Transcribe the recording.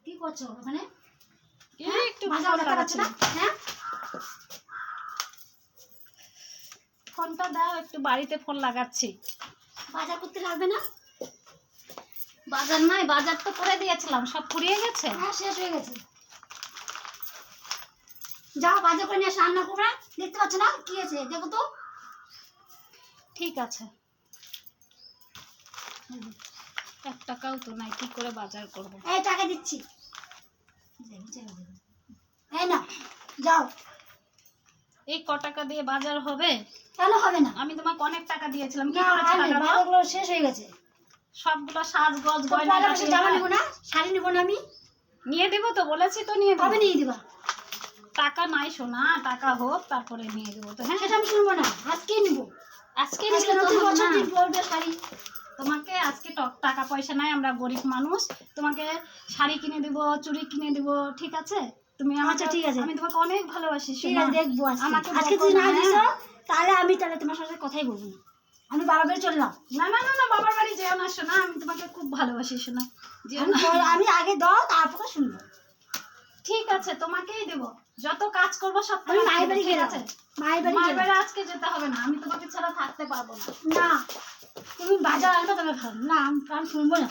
কি করছো ওখানে? একটু বাজার দেখা যাচ্ছে না? হ্যাঁ, ফোনটা দাও, একটু বাড়িতে ফোন লাগাচ্ছি। বাজার করতে লাগবে না? বাজার নাই, বাজার তো করে দিয়েছিলাম, সব ফুরিয়ে গেছে। হ্যাঁ, শেষ হয়ে গেছে। যাও বাজার করে নিয়ে এসে রান্না করবে। দেখতে পাচ্ছ না কি আছে? দেখো তো। ঠিক আছে। 1 টাকাও তো নাই, কি করে বাজার করব? এই টাকা দিচ্ছি। এই না, যাও। এই ক টাকা দিয়ে বাজার হবে? কেন হবে না? আমি তোমাকে অনেক টাকা দিয়েছিলাম, কি না, করেছো আর নেই, টাকাগুলো? বাজারগুলো শেষ হয়ে গেছে। সবগুলো সাজগোজ তো গয়না পয়লা বৈশাখ জামা নিবো না, শাড়ি নিবো না আমি? নিয়ে দেবো তো, বলেছি তো নিয়ে কবে দেবো। নিয়ে দিবা? টাকা নাই সোনা, টাকা হোক তারপরে নিয়ে দেবো তো। হ্যাঁ, সেটা আমি শুনবো না, আজকেই নিবো। আজকে আজকে নিলে তো নতুন হবে বছর না। দিন পরবে শাড়ি। তোমাকে আজকে টাকা পয়সা নাই, আমরা গরিব মানুষ, তোমাকে শাড়ি কিনে দিব, চুড়ি কিনে দিব, ঠিক আছে? তুমি আমাকে, আচ্ছা, ঠিক আছে। আমি তোমাকে অনেক ভালোবাসি ঠিক সোনা। আছে, দেখবো আমাকে আজকে বকো যদি না, না দিছো হ্যাঁ? তাহলে তোমার সাথে কথাই বলবো না। আমি বাবা বাড়ি চললাম। না না না না, বাবার বাড়ি যেও না সোনা, আমি তোমাকে খুব ভালোবাসি সোনা, যেও না। আমি আগে দাও, তারপরে শুনবো। ঠিক আছে, তোমাকেই দেব, যত কাজ করবো সব আমি তোমাকে মায়ের দেবো, বাড়ি ঠিক গেলাম। আছে? মায়ের বাড়ি মায়ের গেলাম। বাড়ি আজকে যেতে হবে না, আমি তোমাকে ছাড়া থাকতে পারবো না। না, তুমি বাজার আনবে তবে খাও না, আমি শুনবো না।